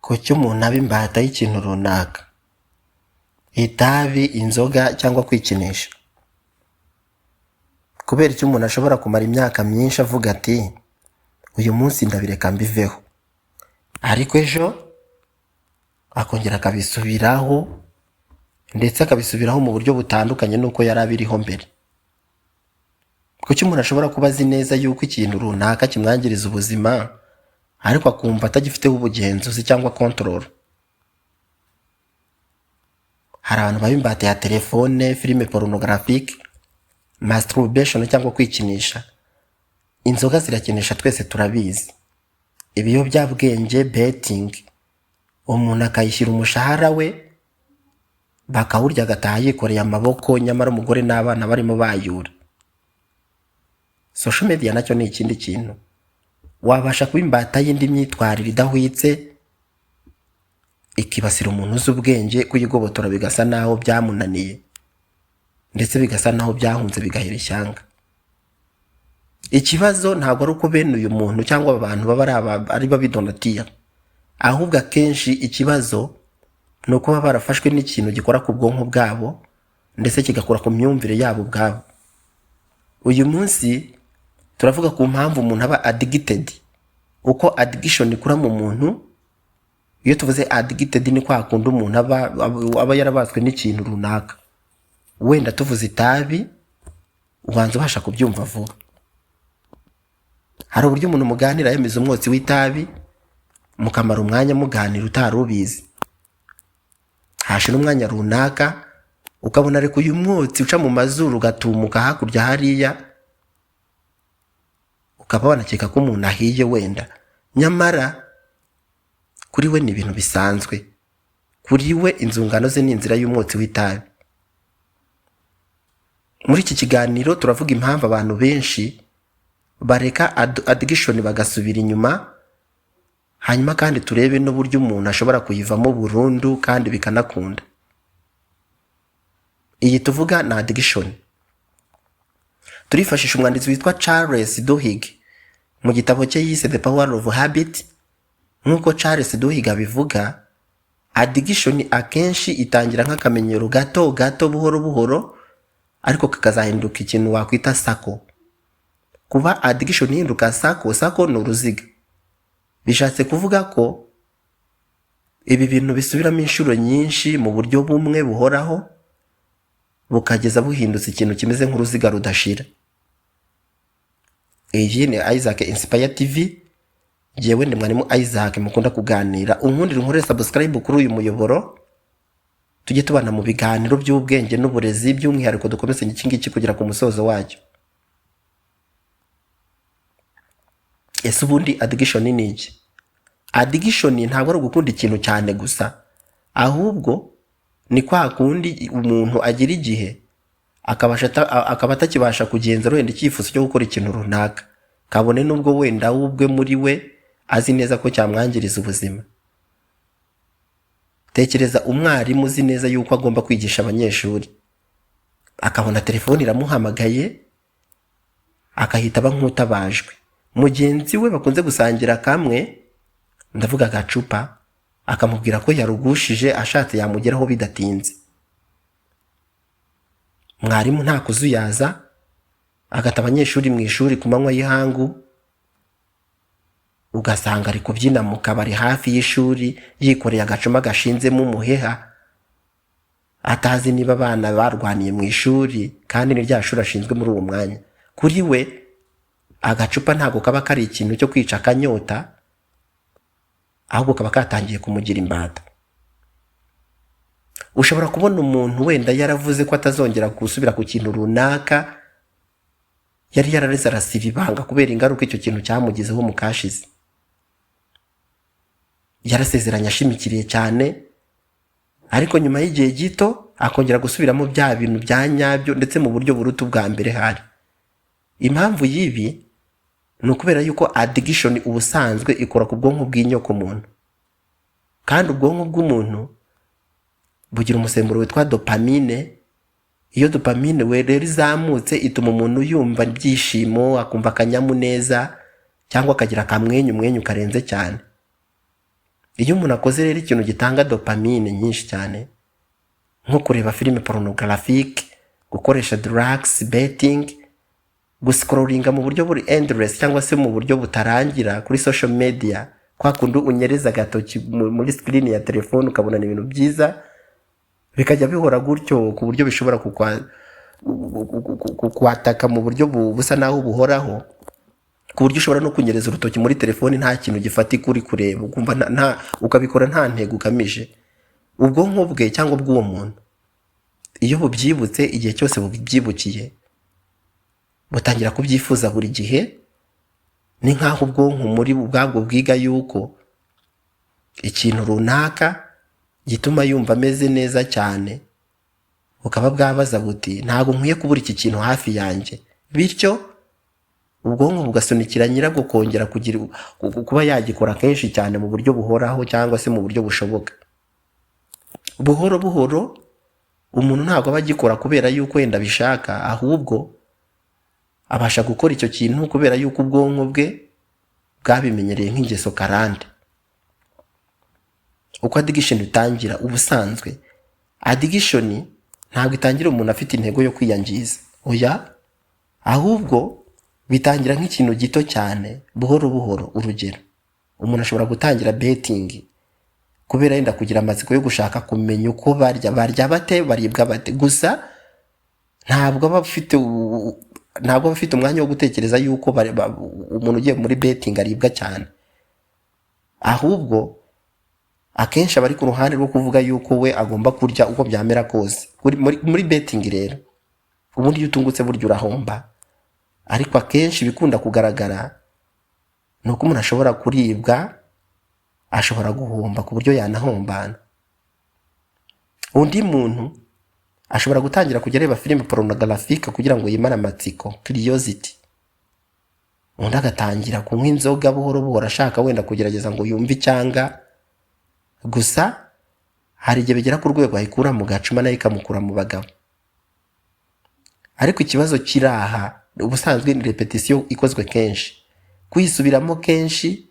Kuki umuntu aba imbata y'ikintu runaka? Itabi, inzoga cyangwa kwikinisha? Kubera icyo umuntu ashobora kumara imyaka myinshi avuga ati uyu munsi ndabireka mbiveho, ariko ejo akongera akabisubiraho, ndetse akabisubiraho mu buryo butandukanye n'uko yari abiriho mbere. Kuki umuntu ashobora kuba azi neza yuko ikintu runaka kimwangiriza ubuzima ariko akumva atagifiteho ubugenzuzi cyangwa control? Hari abantu baba imbata ya telefone, filime pornographique, masturbation cyangwa kwikinisha. Inzoga zirakinisha, twese turabizi. Ibiyobyabwenge, betting, umuntu akayishyira umushahara we bakawurya agataha yikoreye amaboko, nyamara umugore n'abana barimo bayura. Social media nacyo ni ikindi kintu. Wabasha kuba imbata y'indi myitwarire idahwitse ikibasira umuntu uzi ubwenge, kuyigobotora bigasa naho byamunaniye, ndetse bigasa naho byahunze bigahera ishyanga. Ikibazo ntabwo ari uko bene uyu muntu cyangwa abantu baba ari babidonatiya, ahubwo akenshi ikibazo ni uko baba barafashwe n'ikintu gikora ku bwonko bwabo ndetse kigakora ku myumvire yabo ubwabo. Uyu munsi turavuga ku mpamvu umuntu aba addicted, uko addiction ikura mu muntu. Iyo tuvuze addicted ni kwa kundi umuntu aba yarabaswe n'ikintu runaka. Wenda tuvuze itabi, ubanza ubasha kubyumva vuba. Hari uburyo umuntu muganira yemiza umwotsi w'itabi, mukamara umwanya muganira utari ubizi. Hashira umwanya runaka ukabona ariko uyu mwotsi uca mu mazuru ugatumuka hakurya hariya, ukaba wanakeka ko umuntu ahiye wenda, nyamara kuri we ni ibintu bisanzwe. Kuri we inzungano ze ni inzira y'umwotsi w'itabi. Muri iki kiganiro turavuga impamvu abantu benshi bareka addiction bagasubira inyuma, hanyuma kandi turebe n'uburyo umuntu ashobora kuyivamo burundu kandi bikanakunda. Iyi tuvuga na addiction. Turifashisha umwanditsi witwa Charles Duhigg mu gitabo cye yise The Power of Habit. Nk'uko Charles Duhigg abivuga, addiction akenshi itangira nk'akamenyero gato gato buhoro buhoro, ariko kakazahinduka ikintu wakwita sako. Kuba addiction ihinduka sako ni uruziga. Bishatse kuvuga ko ibi bintu bisubiramo inshuro nyinshi mu buryo bumwe buhoraho, bukageza buhindutse ikintu kimeze nk'uruziga rudashira. Iyi ni Isaac Inspire TV. Jewe ndi mwarimu Isaac mukunda kuganira. Unkundira unkore subscribe kuri uyu muyoboro, tujye tubana mu biganiro by'ubwenge n'uburezi, by'umwihariko dukomeze iki ngiki kugira ku musozo wacyo. Ese ubundi addiction ni iki? Addiction ntabwo ari ugukunda ikintu cyane gusa, ahubwo ni kwa kundi umuntu agira igihe akaba atakibasha kugenzura wenda icyifuzo cyo gukora ikintu runaka, kabone nubwo wenda ubwe muri we azi neza ko cyamwangiriza ubuzima. Tekereza umwarimu uzi neza yuko agomba kwigisha abanyeshuri, akabona telefone iramuhamagaye, akahita aba nk'utabajwe. Mugenzi we bakunze gusangira kamwe, ndavuga agacupa, akamubwira ko yarugushije ashatse yamugeraho bidatinze. Mwarimu nta kuzuyaza, agata abanyeshuri mu ishuri ku manywa y'ihangu, ugasanga ari kubyina mu kabari hafi y'ishuri yikoreye agacuma gashinzemo umuheha, atazi niba abana barwaniye mu ishuri kandi ni rya shuri ashinzwe muri uwo mwanya. Kuri we agacupa ntabwo kaba kari ikintu cyo kwica akanyota, ahubwo kaba katangiye kumugira imbata. Ushobora kubona umuntu wenda yaravuze ko atazongera gusubira ku kintu runaka, yari yarareze arasiba ibanga kubera ingaruka icyo kintu cyamugizeho mu kashize. Yarasezeranye ashimikiriye cyane, ariko nyuma y'igihe gito akongera gusubiramo bya bintu bya nyabyo, ndetse mu buryo buruta ubwa mbere hari. Impamvu y'ibi ni ukubera yuko addiction ubusanzwe ikora ku bwonko bw'inyoko muntu, kandi ubwonko bw'umuntu bugira umusemburo witwa dopamine. Iyo dopamine we rero izamutse ituma umuntu yumva ibyishimo, akumva akanyamuneza, cyangwa akagira akamwenyu karenze cyane. iyo umuntu akoze rero ikintu gitanga dopamine nyinshi cyane, nko kureba filime pornographique, gukoresha drugs, betting, guscrollinga mu buryo buri endless cyangwa se mu buryo butarangira kuri social media, kwa kundi unyereza agatoki muri screen ya telefone ukabona ni ibintu byiza bikajya bihora gutyo ku buryo bishobora kukwataka mu buryo busa naho buhoraho, ku buryo ushobora no kunyereza urutoki muri telefone nta kintu gifatika uri kureba, ukumva ukabikora nta ntego ukamije. Ubwonko bwe cyangwa bw'uwo muntu iyo bubyibutse, igihe cyose bubyibukiye butangira kubyifuza buri gihe. Ni nkaho ubwonko muri bwabwo bwiga yuko ikintu runaka gituma yumva ameze neza cyane, bukaba bwabaza buti ntago nkwiye kubura iki kintu hafi yanjye, bityo ubwonko bugasunikira nyirabwo kongera kuba yagikora kenshi cyane mu buryo buhoraho cyangwa se mu buryo bushoboka. Buhoro buhoro umuntu ntabwo aba agikora kubera yuko wenda bishaka, ahubwo abasha gukora icyo kintu kubera yuko ubwonko bwe bwabimenyereye nk'ingeso karande. Uko addiction itangira, ubusanzwe addiction ntabwo itangira umuntu afite intego yo kwiyangiza, oya, ahubwo bitangira nk'ikintu gito cyane buhoro buhoro. Urugero, umuntu ashobora gutangira betting kubera yenda kugira amatsiko yo gushaka kumenya uko barya bate, baribwa bate, gusa ntabwo aba afite umwanya wo gutekereza yuko umuntu ugiye muri betting aribwa cyane, ahubwo akenshi aba ari ku ruhande rwo kuvuga yuko we agomba kurya uko byamera kose. Muri betting rero ubundi iyo utungutse burya urahomba, ariko akenshi bikunda kugaragara ni uko umuntu ashobora kuribwa, ashobora guhomba ku buryo yanahombana. Undi muntu ashobora gutangira kujya areba filime pornographique kugira ngo yimane amatsiko, curiosity. Undi agatangira kunywa inzoga buhoro buhoro ashaka wenda kugerageza ngo yumve icyanga, gusa hari igihe bigera ku rwego ayikura mu gacuma nayo ikamukura mu bagabo. Ariko ikibazo kiraha, ubusanzwe ni repetition ikozwe kenshi, kwisubiramo kenshi.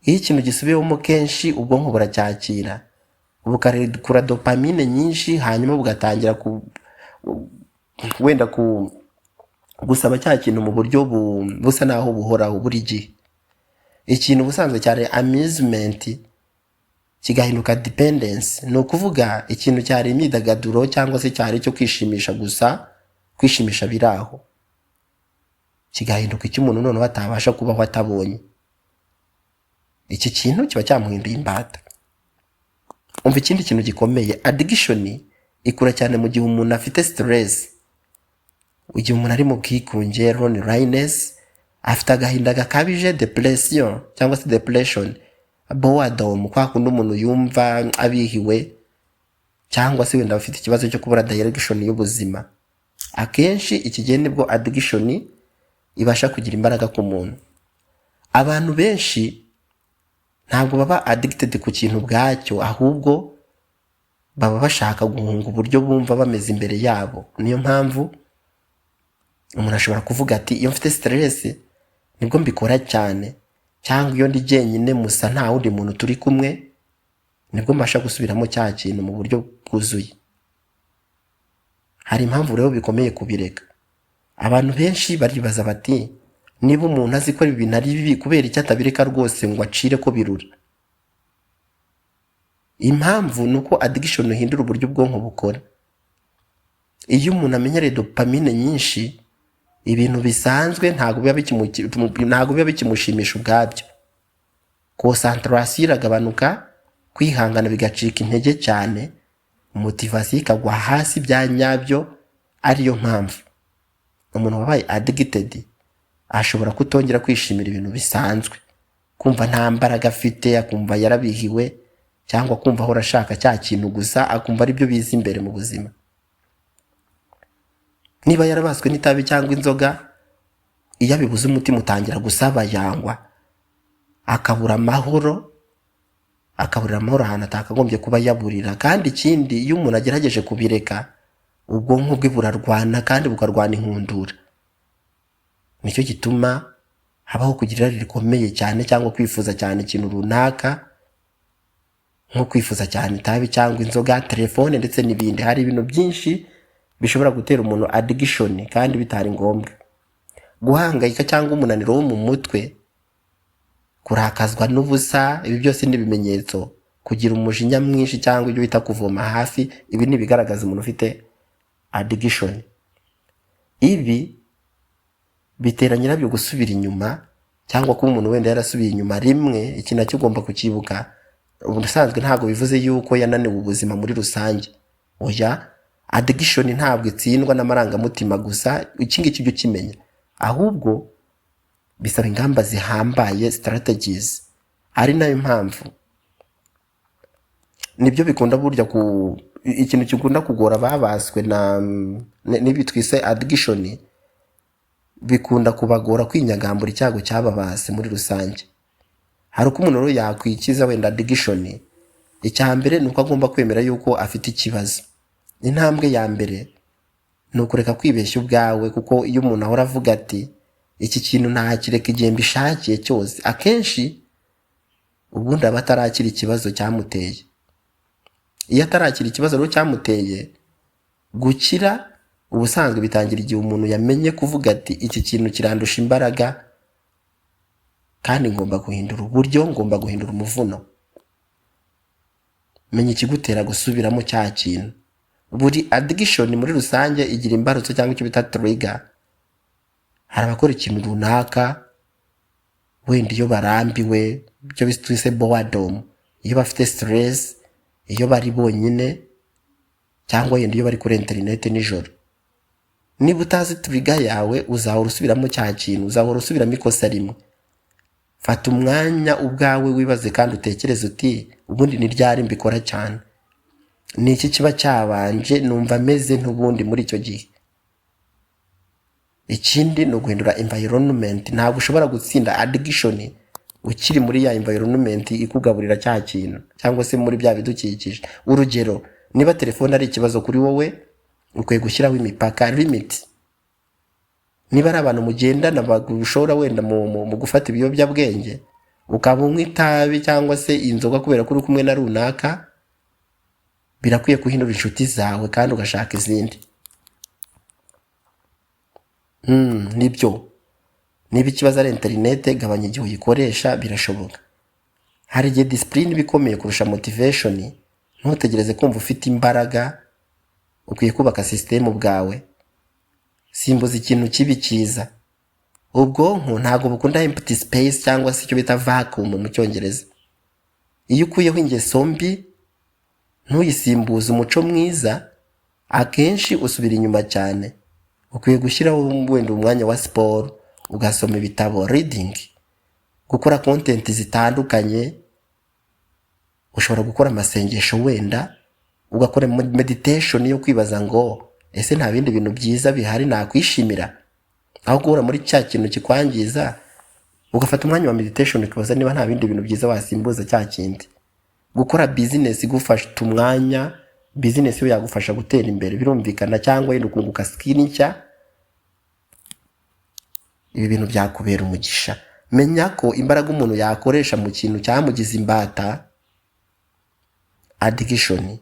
Iyo ikintu gisubiyemo kenshi ubwonko buracyakira, bukarekura dopamine nyinshi, hanyuma bugatangira wenda gusaba cya kintu mu buryo busa naho buhoraho buri gihe. Ikintu ubusanzwe cyari amusement kigahinduka dependence, ni ukuvuga ikintu cyari imyidagaduro cyangwa se cyari cyo kwishimisha gusa, kwishimisha biraho, kigahinduka icy'umuntu noneho atabasha kubaho atabonye. Iki kintu kiba cyamuhinduye imbata. Umva ikindi kintu gikomeye, addiction ikura cyane mu gihe umuntu afite stress, igihe umuntu ari mu bwigunge, loneliness, afite agahinda gakabije, depression cyangwa se depression, boredom, kwa kundi umuntu yumva abihiwe, cyangwa se wenda afite ikibazo cyo kubura direction y'ubuzima. Akenshi iki gihe nibwo addiction ibasha kugira imbaraga ku muntu. Abantu benshi ntabwo baba addicted ku kintu bwacyo, ahubwo baba bashaka guhunga uburyo bumva bameze imbere yabo. Niyo mpamvu umuntu ashobora kuvuga ati iyo mfite stress nibwo mbikora cyane, cyangwa iyo ndi jyenyine musa nta wundi muntu turi kumwe nibwo mbasha gusubiramo cya kintu mu buryo bwuzuye. Hari impamvu rero bikomeye kubireka. Abantu benshi baribaza bati niba umuntu azi ko ibintu ari bibi kubera icyo atabireka rwose ngo acire ko birura. Impamvu nuko addiction ihindura uburyo ubwonko bukora. Iyo umuntu amenyereye dopamine nyinshi, ibintu bisanzwe ntago biba bikimushimisha ubwabyo. Concentration iragabanuka, kwihangana bigacika intege cyane, motivation ikagwa hasi bya nyabyo. Ariyo mpamvu umuntu wabaye addicted ashobora kutongera kwishimira ibintu bisanzwe, kumva nta mbaraga afite, akumva yarabihiwe, cyangwa kumva ahora ashaka cya kintu gusa, akumva ari byo biza imbere mu buzima. Niba yarabaswe n'itabi cyangwa inzoga, iyo abibuze umutima utangira gusaba yangwa, akabura amahoro ahantu atakagombye kuba yaburira. Kandi ikindi, iyo umuntu agerageje kubireka, ubwonko bwe burarwana kandi bukarwana inkundura. Nicyo gituma habaho kugira irari rikomeye cyane cyangwa kwifuza cyane ikintu runaka, nko kwifuza cyane itabi cyangwa inzoga, telefone ndetse n'ibindi. Hari ibintu byinshi bishobora gutera umuntu addiction kandi bitari ngombwa. Guhangayika cyangwa umunaniro wo mu mutwe, kurakazwa n'ubusa, ibi byose ni ibimenyetso. Kugira umujinya mwinshi cyangwa ibyo bita kuvoma hafi, ibi ni ibigaragaza umuntu ufite addiction. Ibi bitera nyirabyo gusubira inyuma cyangwa kuba umuntu wenda yarasubiye inyuma rimwe. Iki nacyo ugomba kukibuka. Ubusanzwe ntabwo bivuze yuko yananiwe ubuzima muri rusange. Oya, addiction ntabwo itsindwa n'amarangamutima gusa, iki ngiki cyo kimenya. Ahubwo bisaba ingamba zihambaye, strategies. Ari nayo mpamvu nibyo bikunda burya ikintu kigunda kugora babaswe n'ibitwise addiction, bikunda kubagora kwinyagambura icyago cyababase muri rusange. Hari uko umuntu yakwikiza wenda addiction. Icya mbere ni uko agomba kwemera yuko afite ikibazo. Intambwe ya mbere ni ukureka kwibeshya ubwawe, kuko iyo umuntu ahora avuga ati iki kintu ntakireka igihe mbishakiye cyose, akenshi ubundi aba atarakira ikibazo cyamuteye. Iyo atarakira ikibazo rero cyamuteye, gukira ubusanzwe bitangira igihe umuntu yamenye kuvuga ati iki kintu kirandusha imbaraga kandi ngomba guhindura uburyo, ngomba guhindura umuvuno. Menya ikigutera gusubiramo cya kintu. Buri addiction muri rusange igira imbarutso cyangwa icyo bita trigger. Hari abakora ikintu runaka wenda iyo barambiwe, byo bitwise boredom, iyo bafite stress, iyo bari bonyine, cyangwa yenda iyo bari kuri internet nijoro. Niba utazi trigger yawe, uzahora usubiramo cya kintu, uzahora usubiramo ikosa rimwe. Fata umwanya ubwawe wibaze kandi utekereze uti ubundi ni ryari mbikora cyane, ni iki kiba cyabanje, numva meze ntubundi muri icyo gihe. Ikindi ni uguhindura environment. Ntabwo ushobora gutsinda addiction ukiri muri ya environment ikugaburira cya kintu cyangwa se muri bya bidukikije. Urugero, niba telefone ari ikibazo kuri wowe, ukwiye gushyiraho imipaka, limit. Niba ari abantu mugendana bagushora wenda mu gufata ibiyobyabwenge, ukaba unywa itabi cyangwa se inzoga kubera ko uri kumwe na runaka, birakwiye kuhindura inshuti zawe kandi ugashaka izindi. Nibyo. Niba ikibazo ari internet, gabanya igihe uyikoresha, birashoboka. Hari igihe discipline bikomeye kurusha motivation. Ntutegereze kumva ufite imbaraga, ukwiye kubaka system bwawe. Simbuza ikintu kibi cyiza. Ubwonko ntabwo bukunda empty space cyangwa se icyo bita vacuum mu Cyongereza. Iyo ukuyeho ingeso mbi, ntuyisimbuze umuco mwiza, akenshi usubira inyuma cyane. Ukwiye gushyiraho wenda umwanya wa siporo, ugasoma ibitabo, reading, gukora content zitandukanye. Ushobora gukora amasengesho wenda, ugakora meditation yo kwibaza ngo ese nta bindi bintu byiza bihari nakwishimira, aho guhora muri cya kintu kikwangiza. Ugafata umwanya wa meditation ukibaza niba nta bindi bintu byiza wasimbuza cya kindi. Gukora business igufasha umwanya, business yo yagufasha gutera imbere birumvikana, cyangwa yenda ukunguka skill nshya. Ibi bintu byakubera umugisha. Menya ko imbaraga umuntu yakoresha mu kintu cyamugize imbata, addiction,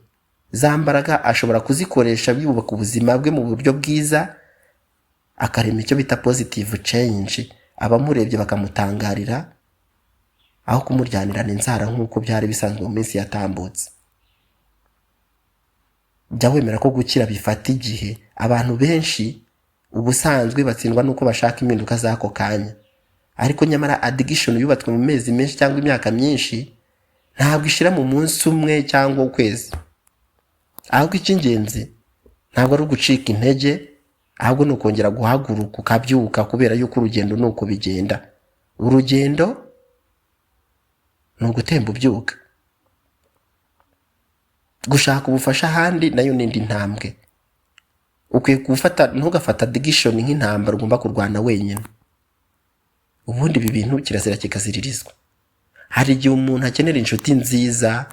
za mbaraga ashobora kuzikoresha yubaka ubuzima bwe mu buryo bwiza, akarema icyo bita positive change. Abamurebye bakamutangarira aho kumuryanirana inzara nk'uko byari bisanzwe mu minsi yatambutse. Jya wemera ko gukira bifata igihe. Abantu benshi ubusanzwe batsindwa nuko bashaka impinduka z'ako kanya, ariko nyamara addiction yubatswe mu mezi menshi cyangwa imyaka myinshi ntabwo ishira mu munsi umwe cyangwa ukwezi. Ahubwo icy'ingenzi ntabwo ari ugucika intege, ahubwo ni ukongera guhaguruka ukabyuka, kubera yuko urugendo ni uko bigenda. Urugendo ni ugutemba ubyuka. Gushaka ubufasha ahandi nayo n'indi ntambwe. Ukwiye ntugafata addiction nk'intambara ugomba kurwana wenyine. Ubundi ibi bintu kirazira kikaziririzwa. Hari igihe umuntu akenera inshuti nziza,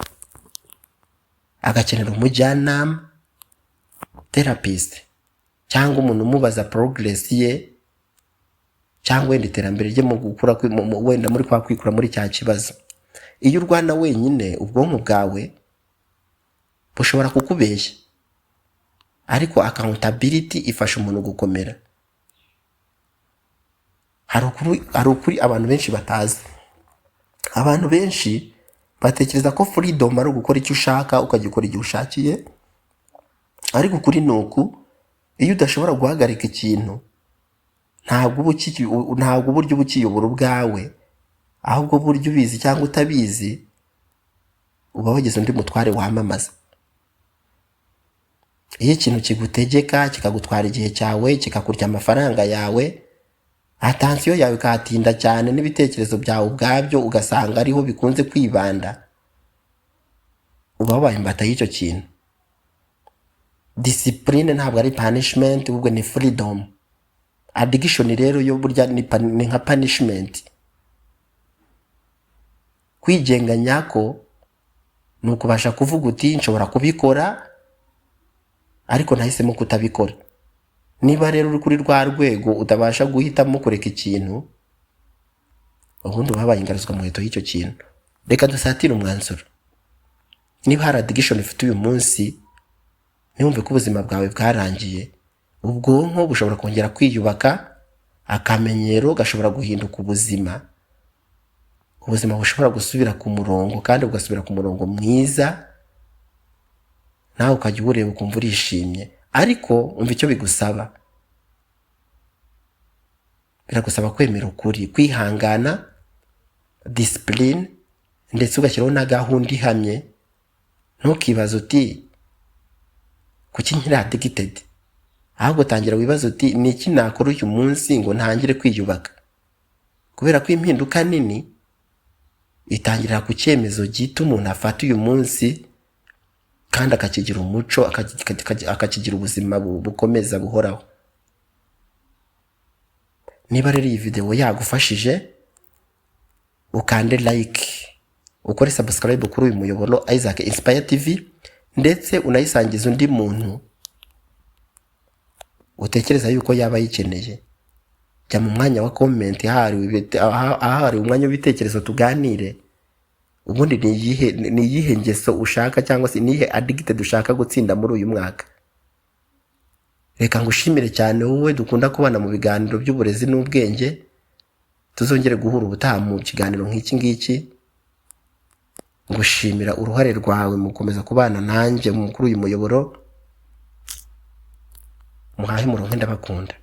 agakenera umujyanama, therapist, cyangwa umuntu umubaza progress ye, cyangwa wenda iterambere rye mu gukura wenda muri kwikura muri cya kibazo. iyo urwana wenyine ubwonko bwawe bushobora kukubeshya, ariko accountability ifasha umuntu gukomera. Hari ukuri abantu benshi batazi. Abantu benshi batekereza ko freedom ari ugukora icyo ushaka ukagikora igihe ushakiye, ariko ukuri ni uku, iyo udashobora guhagarika ikintu ntabwo uburyo bukiyobora ubwawe, ahubwo buryo ubizi cyangwa utabizi uba wageze undi mutware wamamaza. Iyo ikintu kigutegeka kikagutwara igihe cyawe, kikakurya amafaranga yawe, attention yawe ikahatinda cyane, n'ibitekerezo byawe ubwabyo ugasanga ariho bikunze kwibanda, uba wabaye imbata y'icyo kintu. Discipline ntabwo ari punishment, ahubwo ni freedom. Addiction rero yo burya ni nka punishment. Kwigenga nyako ni ukubasha kuvuga uti nshobora kubikora ariko nahisemo kutabikora. Niba rero uri kuri rwa rwego utabasha guhitamo kureka ikintu, ubundi wabaye ingaruzwa muheto y'icyo kintu. Reka dusatire umwanzuro. Niba hari addiction ufite uyu munsi, ntiwumve ko ubuzima bwawe bwarangiye. Ubwonko bushobora kongera kwiyubaka, akamenyero gashobora guhinduka ubuzima bushobora gusubira ku murongo, kandi ugasubira ku murongo mwiza, nawe ukajya ubureba ukumva urishimye. Ariko umva icyo bigusaba. Biragusaba kwemera ukuri, kwihangana, discipline, ndetse ugashyiraho na gahunda ihamye. Ntukibaze uti kuki nkiri addicted, ahubwo tangira wibaza uti ni iki nakora uyu munsi ngo ntangire kwiyubaka. Kubera ko impinduka nini itangirira ku cyemezo gito umuntu afata uyu munsi, kandi akakigira umuco, akakigira ubuzima bukomeza buhoraho. Niba rero iyi video yagufashije, ukande like, ukore subscribe kuri uyu muyoboro Isaac Inspire TV, ndetse unayisangiza undi muntu utekereza yuko yaba yikeneye. Jya mu mwanya wa comment ahari umwanya w'ibitekerezo tuganire. Ubundi ni iyihe ngeso ushaka, cyangwa se nihe addicted ushaka gutsinda muri uyu mwaka. Reka ngushimire cyane wowe dukunda kubana mu biganiro by'uburezi n'ubwenge. Tuzongere guhura ubutaha mu kiganiro nk'iki ngiki. Ngushimira uruhare rwawe mu gukomeza kubana nanjye kuri uyu muyoboro. Muhahe muronke, ndabakunda.